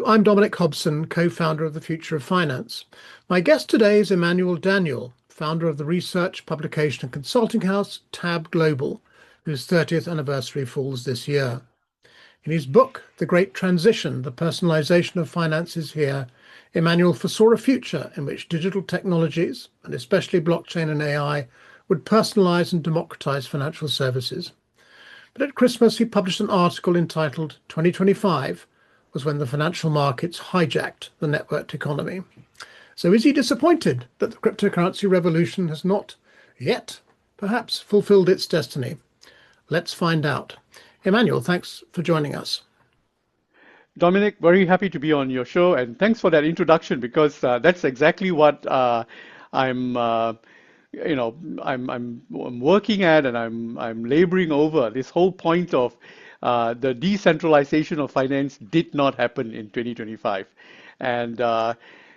Hello, I'm Dominic Hobson, co-founder of the Future of Finance. My guest today is Emmanuel Daniel, founder of the research, publication and consulting house Tab Global, whose 30th anniversary falls this year. In his book, The Great Transition, The Personalisation of Finance is Here, Emmanuel foresaw a future in which digital technologies, and especially blockchain and AI, would personalise and democratise financial services. But at Christmas, he published an article entitled 2025 was when the financial markets hijacked the networked economy. So is he disappointed that the cryptocurrency revolution has not yet perhaps fulfilled its destiny? Let's find out. Emmanuel, thanks for joining us. Dominic, very happy to be on your show, and thanks for that introduction because that's exactly what I'm, I'm working at, and I'm laboring over. This whole point of the decentralization of finance did not happen in 2025, and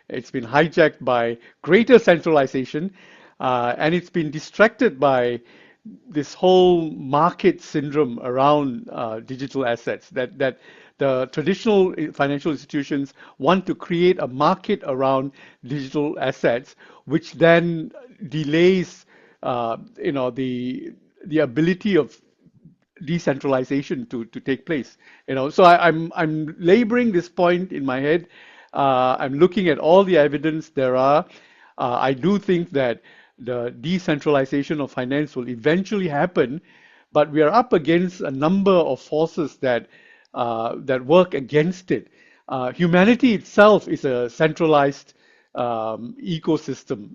it's been hijacked by greater centralization, and it's been distracted by this whole market syndrome around digital assets that the traditional financial institutions want to create a market around digital assets, which then delays, the ability of decentralization to take place. So I'm laboring this point in my head. I'm looking at all the evidence there are. I do think that the decentralization of finance will eventually happen, but we are up against a number of forces that work against it. Humanity itself is a centralized ecosystem.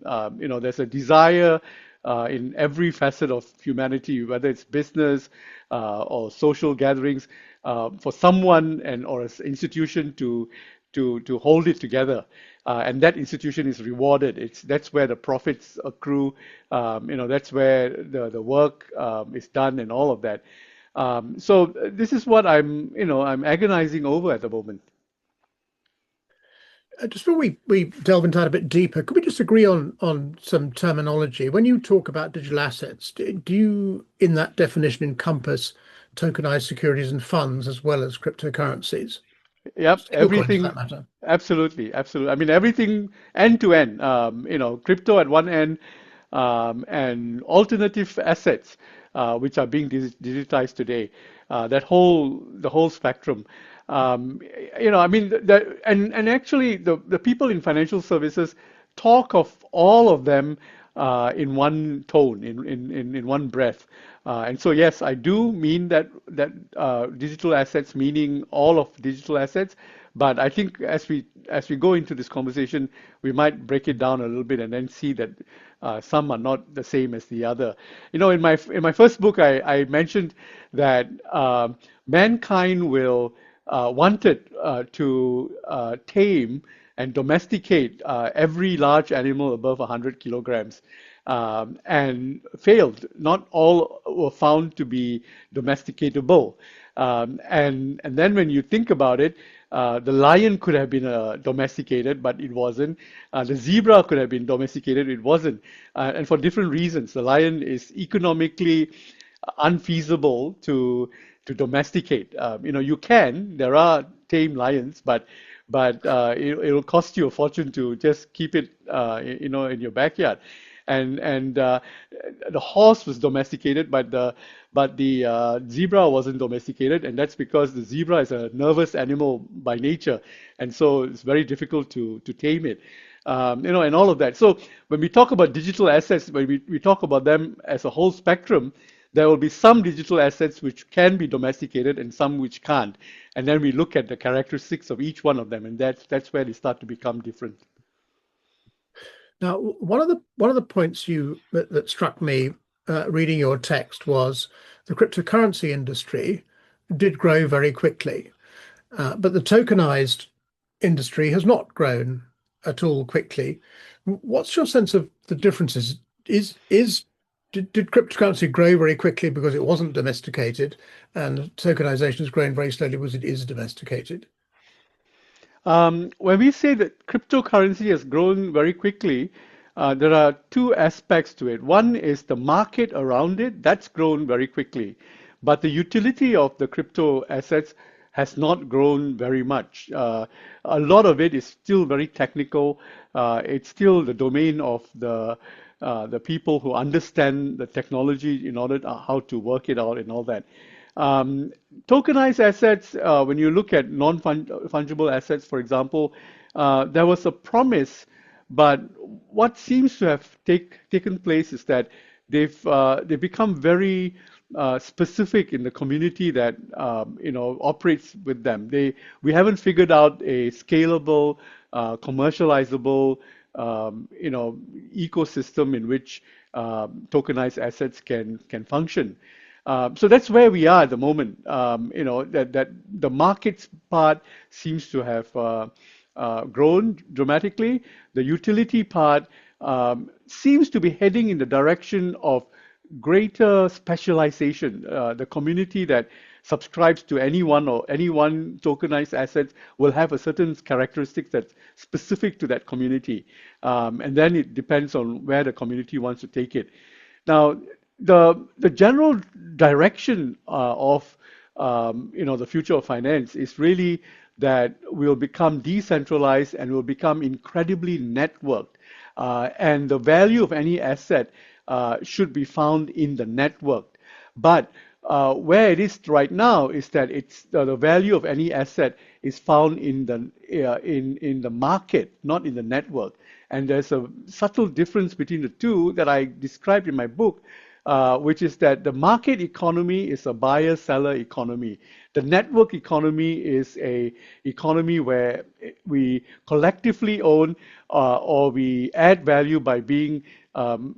There's a desire in every facet of humanity, whether it's business or social gatherings, for someone or an institution to hold it together. And that institution is rewarded. That's where the profits accrue. That's where the work is done and all of that. So this is what I'm agonizing over at the moment. Just before we delve into that a bit deeper, could we just agree on some terminology? When you talk about digital assets, do you, in that definition, encompass tokenized securities and funds as well as cryptocurrencies? Yep, Stablecoins, for everything. that matter. Absolutely, absolutely. I mean, everything end to end. Crypto at one end, and alternative assets, which are being digitized today. The whole spectrum. I mean, and actually, the people in financial services talk of all of them in one tone, in one breath. And so, yes, I do mean that digital assets, meaning all of digital assets. But I think as we go into this conversation, we might break it down a little bit and then see that some are not the same as the other. In my first book, I mentioned that mankind will wanted to tame and domesticate every large animal above 100 kilograms, and failed. Not all were found to be domesticatable. And then when you think about it, the lion could have been domesticated, but it wasn't. The zebra could have been domesticated, it wasn't. And for different reasons. The lion is economically unfeasible to domesticate. You can. There are tame lions, but it'll cost you a fortune to just keep it, in your backyard. And the horse was domesticated, but the zebra wasn't domesticated, and that's because the zebra is a nervous animal by nature, and so it's very difficult to tame it. And all of that. So when we talk about digital assets, when we talk about them as a whole spectrum, there will be some digital assets which can be domesticated and some which can't. And then we look at the characteristics of each one of them, and that's where they start to become different. Now, one of the points that struck me reading your text was the cryptocurrency industry did grow very quickly, but the tokenized industry has not grown at all quickly. What's your sense of the differences? Did cryptocurrency grow very quickly because it wasn't domesticated, and tokenization has grown very slowly because it is domesticated? When we say that cryptocurrency has grown very quickly, there are two aspects to it. One is the market around it, that's grown very quickly. But the utility of the crypto assets has not grown very much. A lot of it is still very technical. It's still the domain of the people who understand the technology in order how to work it out and all that. Um, Tokenized assets, when you look at non-fungible assets, for example, there was a promise, but what seems to have taken place is that they've become very specific in the community that operates with them. We haven't figured out a scalable, commercializable ecosystem in which tokenized assets can function. So that's where we are at the moment. That the markets part seems to have grown dramatically. The utility part seems to be heading in the direction of greater specialization. The community that subscribes to any one tokenized asset will have a certain characteristics that's specific to that community, and then it depends on where the community wants to take it. Now, the general direction of the future of finance is really that we'll become decentralized and will become incredibly networked. And the value of any asset should be found in the network. But where it is right now is that it's the value of any asset is found in the market, not in the network. And there's a subtle difference between the two that I described in my book, which is that the market economy is a buyer-seller economy. The network economy is a economy where we collectively own or we add value by being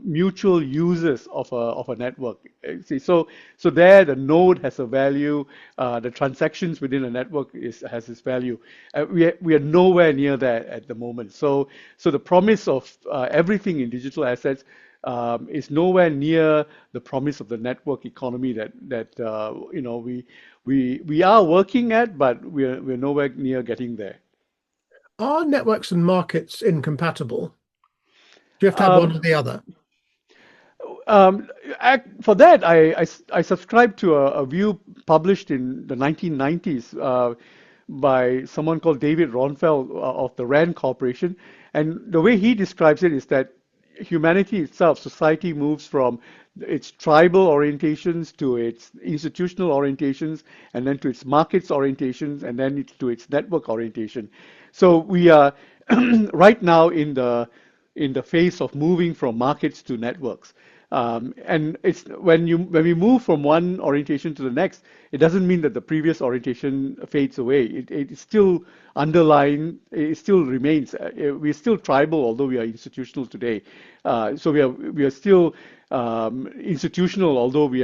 mutual users of a network. See, so there the node has a value, the transactions within a network has its value. We are nowhere near that at the moment. So the promise of everything in digital assets is nowhere near the promise of the network economy that we are working at, but we're nowhere near getting there. Are networks and markets incompatible? Do you have to have one or Um, the other? um, for that, I subscribe to a view published in the 1990s by someone called David Ronfeld of the RAND Corporation. And the way he describes it is that humanity itself, society moves from its tribal orientations to its institutional orientations, and then to its markets orientations, and then to its network orientation. So we are right now in the phase of moving from markets to networks. And it's when we move from one orientation to the next, it doesn't mean that the previous orientation fades away. It is still underlying. It still remains. We're still tribal, although we are institutional today. So we are still institutional, although we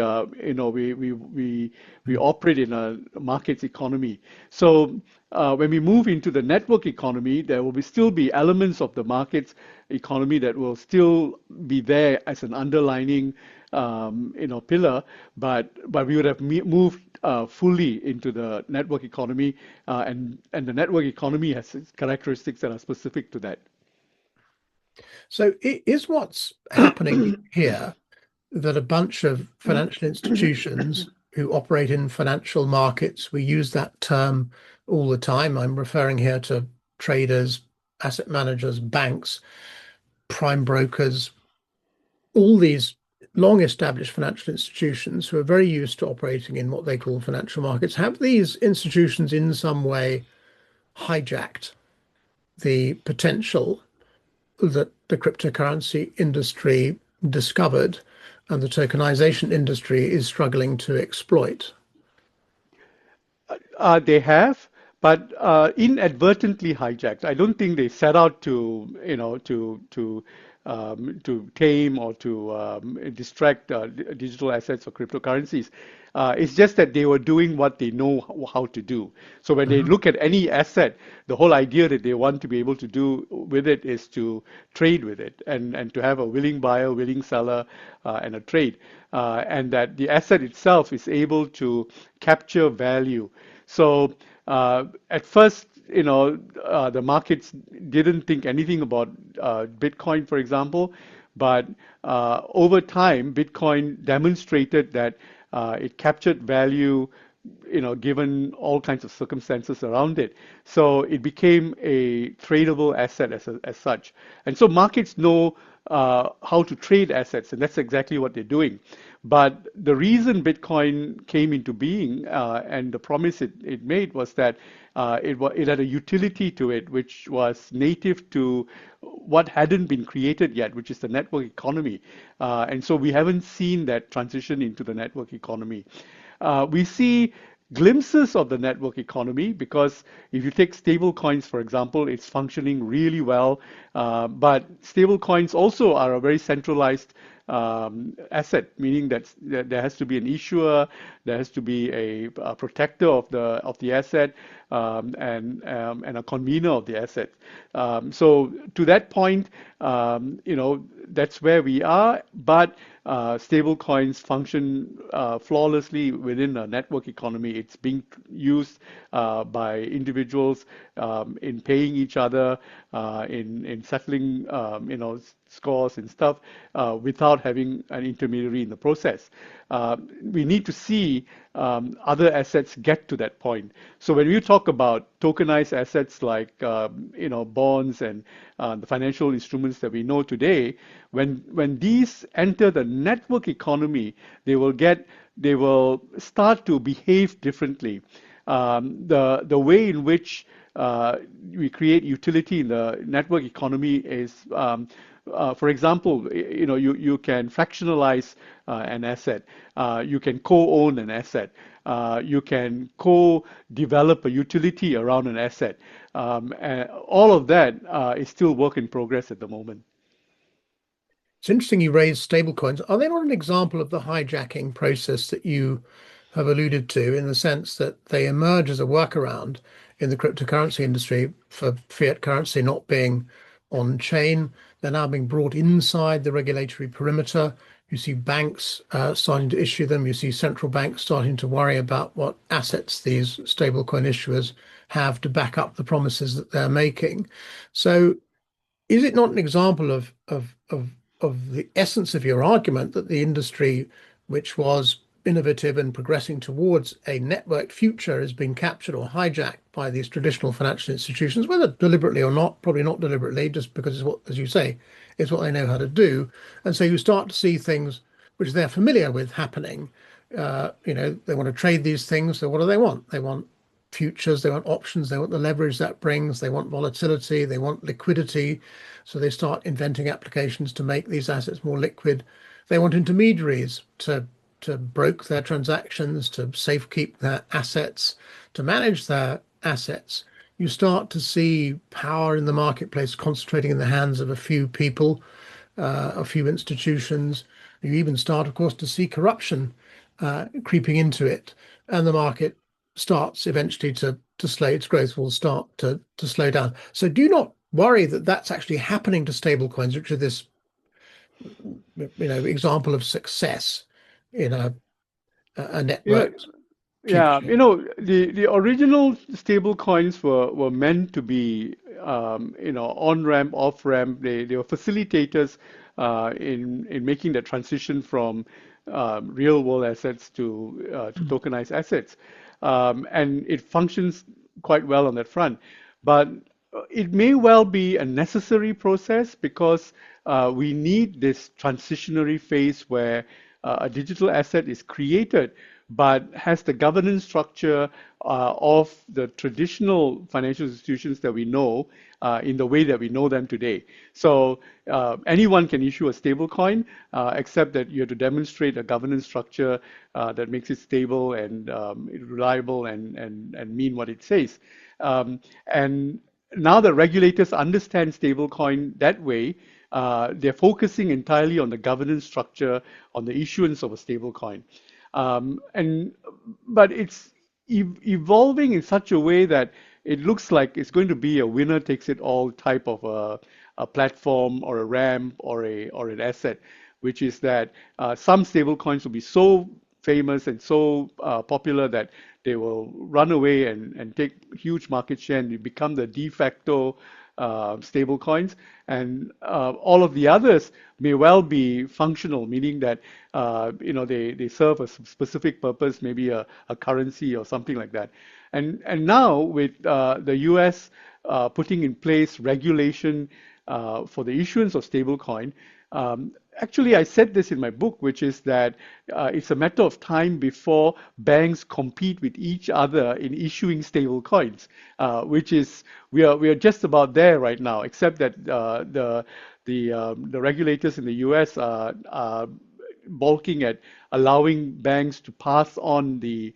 operate in a markets economy. So when we move into the network economy, there will still be elements of the markets economy that will still be there as an underlining pillar, but we would have moved fully into the network economy, and the network economy has its characteristics that are specific to that. So is what's happening here that a bunch of financial institutions who operate in financial markets, we use that term all the time. I'm referring here to traders, asset managers, banks, prime brokers, all these long established financial institutions who are very used to operating in what they call financial markets. Have these institutions in some way hijacked the potential that the cryptocurrency industry discovered and the tokenization industry is struggling to exploit? They have, but inadvertently hijacked. I don't think they set out to tame or to distract digital assets or cryptocurrencies. It's just that they were doing what they know how to do. So when they Mhm. look at any asset, the whole idea that they want to be able to do with it is to trade with it and to have a willing buyer, willing seller, and a trade. And that the asset itself is able to capture value. So at first, the markets didn't think anything about Bitcoin, for example, but over time, Bitcoin demonstrated that it captured value given all kinds of circumstances around it. So it became a tradable asset as such. And so markets know how to trade assets, and that's exactly what they're doing. But the reason Bitcoin came into being and the promise it made was that it had a utility to it which was native to what hadn't been created yet, which is the network economy. And so we haven't seen that transition into the network economy. We see glimpses of the network economy because if you take stable coins, for example, it's functioning really well. But stable coins also are a very centralized asset, meaning that there has to be an issuer, there has to be a protector of the asset, and a convener of the asset. So to that point, that's where we are. But stable coins function flawlessly within a network economy. It's being used by individuals in paying each other, in settling, scores and stuff without having an intermediary in the process. We need to see other assets get to that point. So when we talk about tokenized assets like bonds and the financial instruments that we know today, when these enter the network economy, they will start to behave differently. The way in which we create utility in the network economy is, for example, you can fractionalize an asset, you can co-own an asset, you can co-develop a utility around an asset. And all of that is still work in progress at the moment. It's interesting you raised stablecoins. Are they not an example of the hijacking process that you have alluded to, in the sense that they emerge as a workaround in the cryptocurrency industry for fiat currency not being on chain? They're now being brought inside the regulatory perimeter. You see banks starting to issue them. You see central banks starting to worry about what assets these stablecoin issuers have to back up the promises that they're making. So is it not an example of the essence of your argument that the industry, which was innovative and progressing towards a networked future, has been captured or hijacked by these traditional financial institutions, whether deliberately or not, probably not deliberately, just because it's what, as you say, is what they know how to do. And so you start to see things which they're familiar with happening. They want to trade these things. So what do they want? They want futures, they want options, they want the leverage that brings, they want volatility, they want liquidity. So they start inventing applications to make these assets more liquid. They want intermediaries to broker their transactions, to safekeep their assets, to manage their assets. You start to see power in the marketplace concentrating in the hands of a few people, a few institutions. You even start, of course, to see corruption creeping into it, and the market starts eventually to slow, its growth will start to slow down. So do you not worry that that's actually happening to stablecoins, which are this example of success in a You know, networked Yeah, future? the original stable coins were meant to be, on ramp, off ramp. They were facilitators in making the transition from real world assets to tokenized assets, and it functions quite well on that front. But it may well be a necessary process because we need this transitionary phase where a digital asset is created but has the governance structure of the traditional financial institutions that we know in the way that we know them today. So anyone can issue a stable coin, except that you have to demonstrate a governance structure that makes it stable and reliable and mean what it says. And now the regulators understand stablecoin that way. They're focusing entirely on the governance structure, on the issuance of a stablecoin. But it's evolving in such a way that it looks like it's going to be a winner takes it all type of a platform or a ramp or an asset, which is that some stable coins will be so famous and so popular that they will run away and take huge market share and become the de facto stable coins, and all of the others may well be functional, meaning that they serve a specific purpose, maybe a currency or something like that. And now with the U.S. Putting in place regulation for the issuance of stablecoin. Actually, I said this in my book, which is that it's a matter of time before banks compete with each other in issuing stable coins, which is we are just about there right now, except that the regulators in the U.S. are balking at allowing banks to pass on the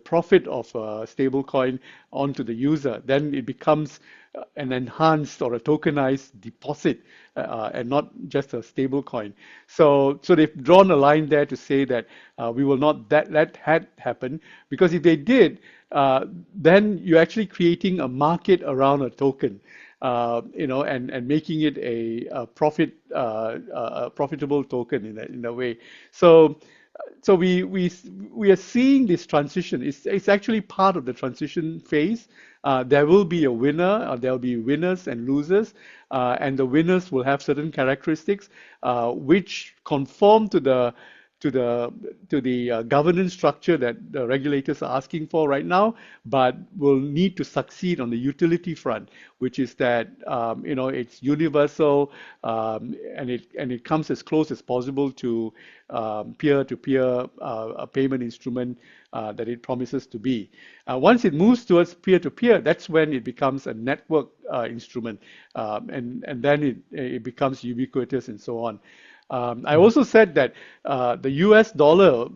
profit of a stablecoin onto the user. Then it becomes an enhanced or a tokenized deposit and not just a stable coin. So they've drawn a line there to say that we will not let that happen, because if they did, then you're actually creating a market around a token. And making it a profitable token in a way. So we are seeing this transition. It's actually part of the transition phase. There will be a winner, there will be winners and losers, and the winners will have certain characteristics which conform to the governance structure that the regulators are asking for right now, but will need to succeed on the utility front, which is that it's universal, and it comes as close as possible to peer-to-peer a payment instrument that it promises to be. Once it moves towards peer-to-peer, that's when it becomes a network instrument, and then it becomes ubiquitous and so on. I also said that the US dollar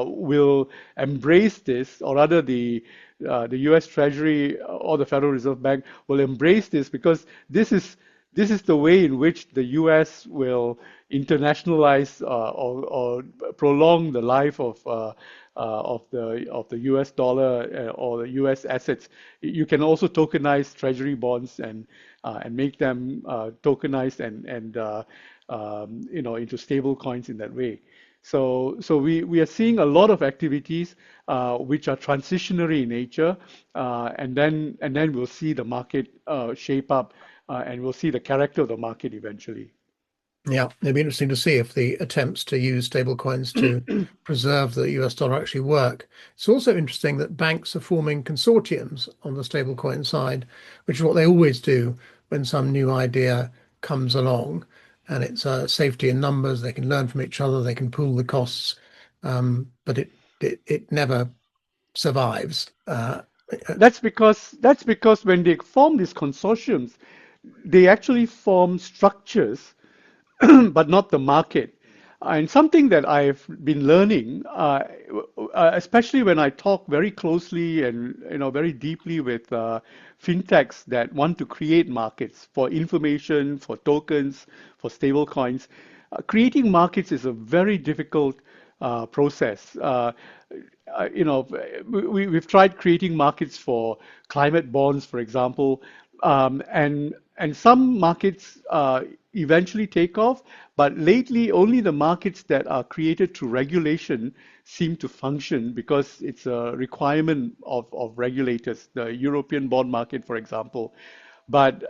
will embrace this, or rather the US Treasury or the Federal Reserve Bank will embrace this, because this is the way in which the US will internationalize or prolong the life of the US dollar or the US assets. You can also tokenize Treasury bonds and make them tokenized and into stable coins in that way. So we are seeing a lot of activities which are transitionary in nature, and then we'll see the market shape up, and we'll see the character of the market eventually. Yeah, it'd be interesting to see if the attempts to use stablecoins to preserve the US dollar actually work. It's also interesting that banks are forming consortiums on the stablecoin side, which is what they always do when some new idea comes along. And it's safety in numbers. They can learn from each other. They can pool the costs, but it never survives. That's because when they form these consortiums, they actually form structures but not the market. And something that I've been learning, especially when I talk very closely and very deeply with fintechs that want to create markets for information, for tokens, for stable coins, creating markets is a very difficult process. We've tried creating markets for climate bonds, for example, and some markets eventually take off, but lately only the markets that are created through regulation seem to function, because it's a requirement of regulators, the European bond market, for example. But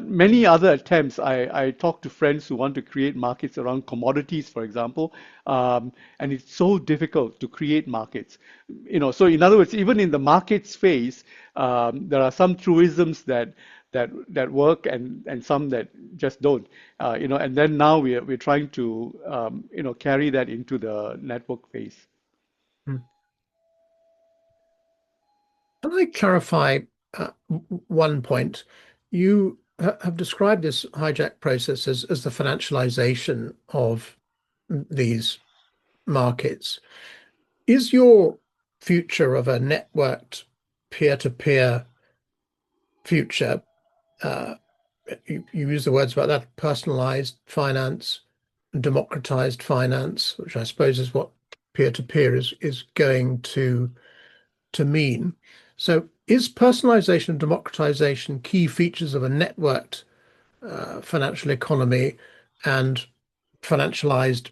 many other attempts, I talk to friends who want to create markets around commodities, for example, and it's so difficult to create markets. So in other words, even in the markets phase, there are some truisms that work and some that just don't. And then now we're trying to carry that into the network phase. Hmm. Can I clarify one point? You have described this hijack process as the financialization of these markets. Is your future of a networked peer-to-peer future, you use the words about that, personalized finance, democratized finance, which I suppose is what peer-to-peer is going to mean. So is personalization and democratization key features of a networked financial economy, and financialized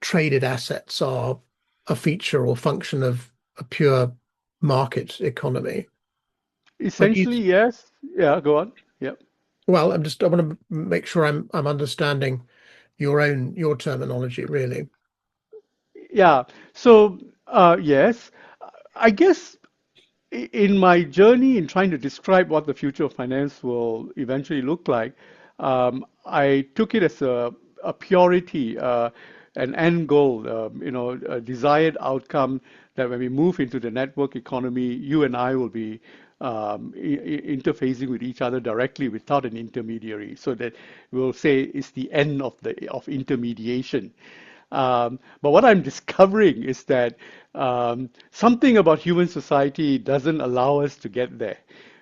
traded assets are a feature or function of a pure market economy? When you, Essentially, yes. Yeah, go on. Yeah. well, I want to make sure I'm understanding your terminology really. Yeah. So, yes, I guess in my journey in trying to describe what the future of finance will eventually look like, I took it as a purity, an end goal, a desired outcome that when we move into the network economy, you and I will be interfacing with each other directly without an intermediary. So that we'll say it's the end of the of intermediation. But what I'm discovering is that something about human society doesn't allow us to get there.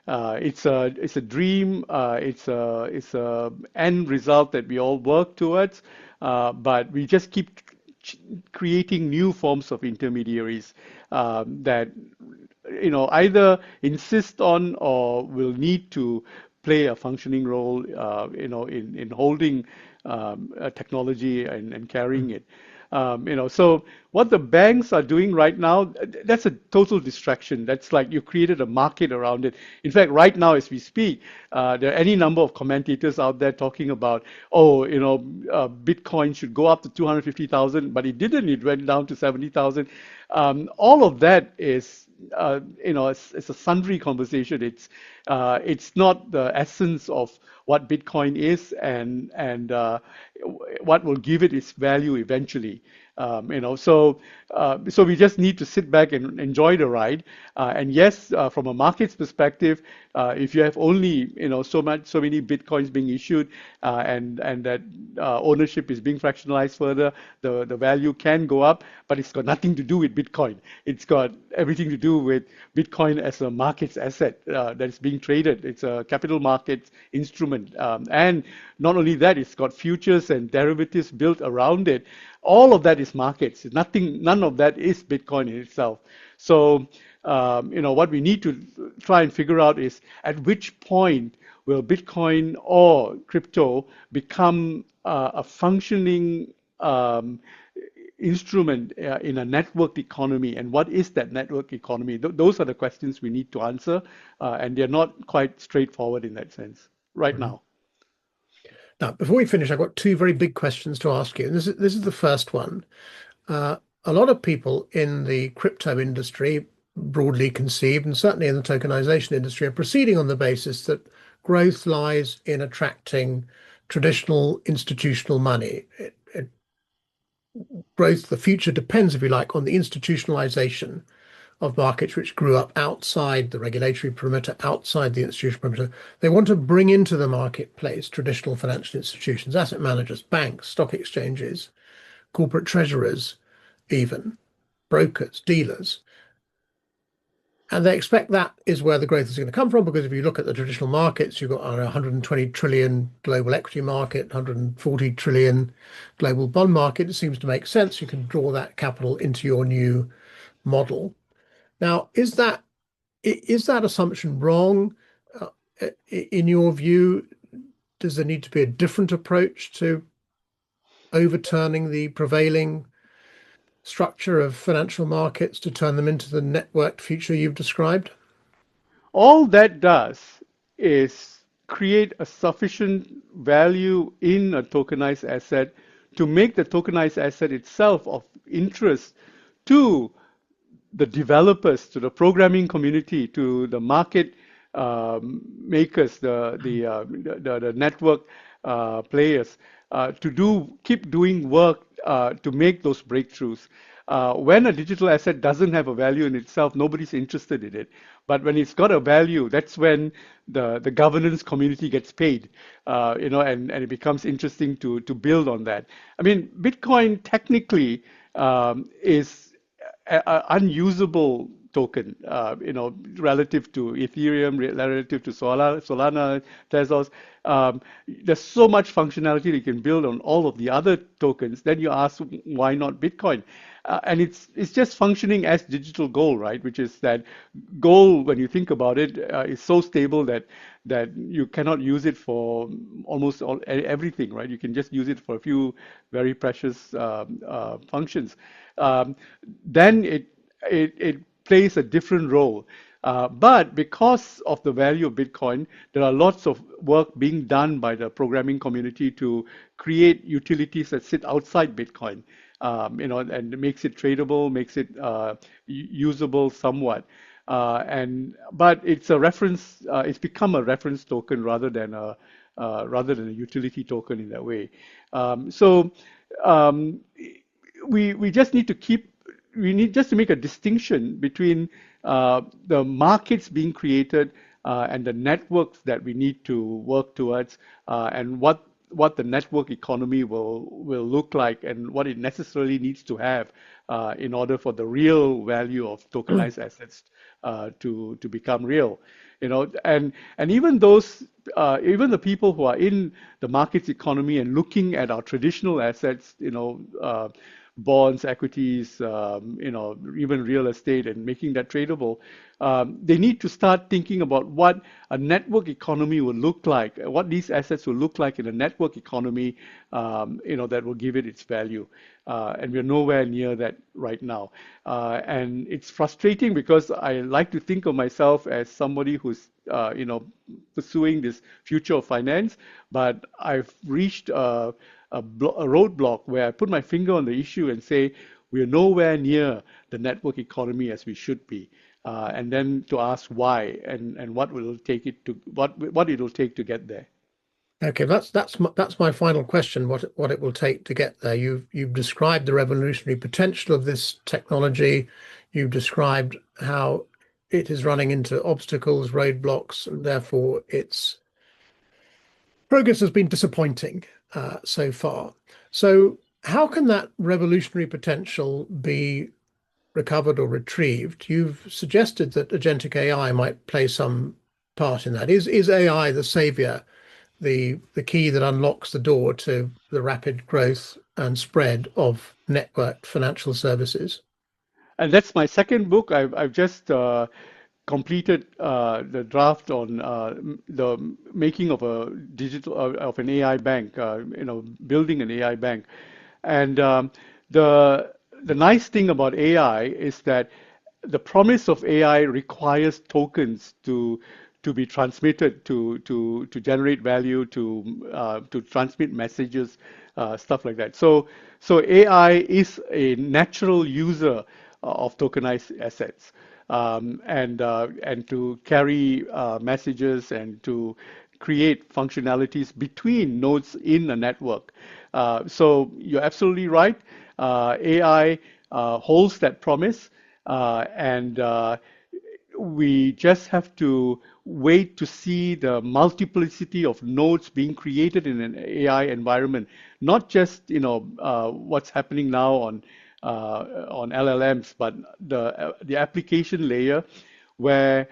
It's a dream. It's a end result that we all work towards, but we just keep creating new forms of intermediaries that either insist on or will need to play a functioning role in holding technology and carrying it. So what the banks are doing right now, that's a total distraction. That's like you created a market around it. In fact, right now as we speak, there are any number of commentators out there talking about, oh, Bitcoin should go up to 250,000, but it didn't. It went down to 70,000. All of that is it's a sundry conversation. It's not the essence of what Bitcoin is and what will give it its value eventually. So we just need to sit back and enjoy the ride. And yes, from a market's perspective, if you have only so many bitcoins being issued, and that ownership is being fractionalized further, the value can go up. But it's got nothing to do with Bitcoin. It's got everything to do with Bitcoin as a market's asset that is being traded. It's a capital market instrument, and not only that, it's got futures and derivatives built around it. All of that is markets. None of that is Bitcoin in itself. So, what we need to try and figure out is at which point will Bitcoin or crypto become a functioning instrument in a networked economy, and what is that network economy? Those are the questions we need to answer, and they're not quite straightforward in that sense right Mhm. now. Now, before we finish, I've got two very big questions to ask you. And this is the first one. Uh, a lot of people in the crypto industry, broadly conceived, and certainly in the tokenization industry, are proceeding on the basis that growth lies in attracting traditional institutional money. Growth, the future depends, if you like, on the institutionalization of markets which grew up outside the regulatory perimeter, outside the institutional perimeter. They want to bring into the marketplace traditional financial institutions, asset managers, banks, stock exchanges, corporate treasurers, even brokers, dealers. And they expect that is where the growth is going to come from, because if you look at the traditional markets, you've got 120 trillion global equity market, 140 trillion global bond market. It seems to make sense. You can draw that capital into your new model. Now, is that assumption wrong? Uh, in your view, does there need to be a different approach to overturning the prevailing structure of financial markets to turn them into the networked future you've described? All that does is create a sufficient value in a tokenized asset to make the tokenized asset itself of interest to the developers, to the programming community, to the market makers, the network players, to keep doing work to make those breakthroughs. When a digital asset doesn't have a value in itself, nobody's interested in it. But when it's got a value, that's when the governance community gets paid, and it becomes interesting to build on that. I mean, Bitcoin technically is unusable token, relative to Ethereum, relative to Solana, Tezos. There's so much functionality that you can build on all of the other tokens. Then you ask, why not Bitcoin? And it's just functioning as digital gold, right? Which is that gold, when you think about it, is so stable that you cannot use it for almost everything, right? You can just use it for a few very precious functions. Um, then it plays a different role. But because of the value of Bitcoin, there are lots of work being done by the programming community to create utilities that sit outside Bitcoin, and it makes it tradable, makes it usable somewhat. But it's a reference. It's become a reference token rather than a utility token in that way. So um, we just need to keep we need just to make a distinction between the markets being created and the networks that we need to work towards, and what the network economy will look like and what it necessarily needs to have in order for the real value of tokenized assets to become real. And even the people who are in the markets economy and looking at our traditional assets, bonds, equities, even real estate, and making that tradable, they need to start thinking about what a network economy will look like, what these assets will look like in a network economy, that will give it its value. And we're nowhere near that right now. And it's frustrating because I like to think of myself as somebody who's, pursuing this future of finance, but I've reached a roadblock where I put my finger on the issue and say we're nowhere near the network economy as we should be, and then to ask why and what it'll take to get there. Okay, that's my final question. What it will take to get there? You've described the revolutionary potential of this technology. You've described how it is running into obstacles, roadblocks, and therefore its progress has been disappointing so far. So, how can that revolutionary potential be recovered or retrieved? You've suggested that agentic AI might play some part in that. Is AI the savior, the key that unlocks the door to the rapid growth and spread of networked financial services? And that's my second book. I've just completed the draft on the making of a of an AI bank, building an AI bank. And the the nice thing about AI is that the promise of AI requires tokens to be transmitted to generate value, to transmit messages, stuff like that. So AI is a natural user of tokenized assets, and to carry messages and to create functionalities between nodes in a network. So you're absolutely right. AI holds that promise, and we just have to wait to see the multiplicity of nodes being created in an AI environment, not just what's happening now on LLMs, but the application layer where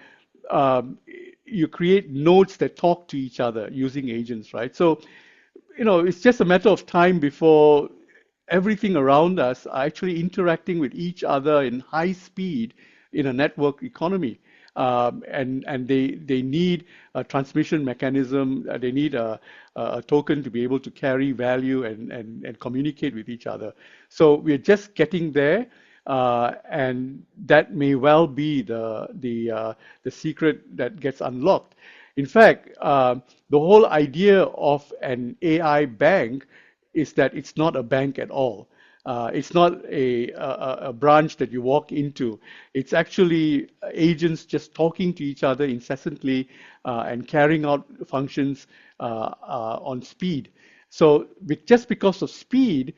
um, you create nodes that talk to each other using agents, right? So it's just a matter of time before everything around us are actually interacting with each other in high speed in a network economy. And they need a transmission mechanism. They need a token to be able to carry value and communicate with each other. So we're just getting there, and that may well be the secret that gets unlocked. In fact, the whole idea of an AI bank is that it's not a bank at all. It's not a branch that you walk into. It's actually agents just talking to each other incessantly and carrying out functions on speed. So just because of speed,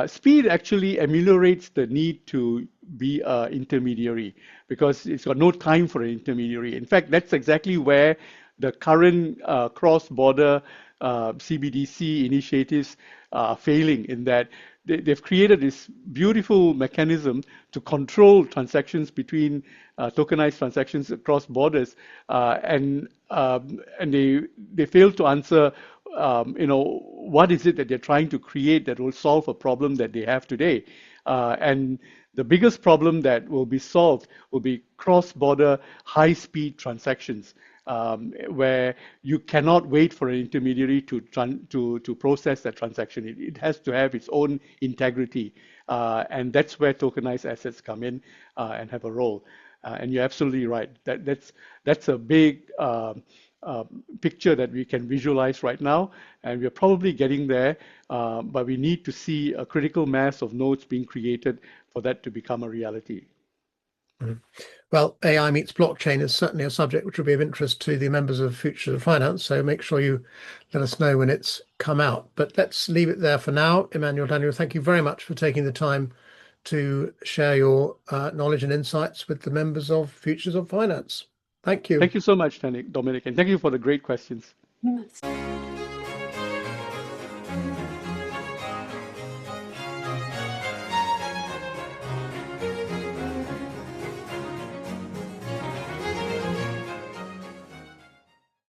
speed actually ameliorates the need to be an intermediary because it's got no time for an intermediary. In fact, that's exactly where the current cross-border CBDC initiatives are failing in that they've created this beautiful mechanism to control transactions between tokenized transactions across borders, and they fail to answer, what is it that they're trying to create that will solve a problem that they have today. And the biggest problem that will be solved will be cross-border high-speed transactions, where you cannot wait for an intermediary to process that transaction. It has to have its own integrity, and that's where tokenized assets come in and have a role. And you're absolutely right. That's a big picture that we can visualize right now, and we're probably getting there. But we need to see a critical mass of nodes being created for that to become a reality. Mhm. Well, AI meets blockchain is certainly a subject which will be of interest to the members of Futures of Finance. So make sure you let us know when it's come out. But let's leave it there for now. Emmanuel Daniel, thank you very much for taking the time to share your knowledge and insights with the members of Futures of Finance. Thank you. Thank you so much, Dominic, and thank you for the great questions.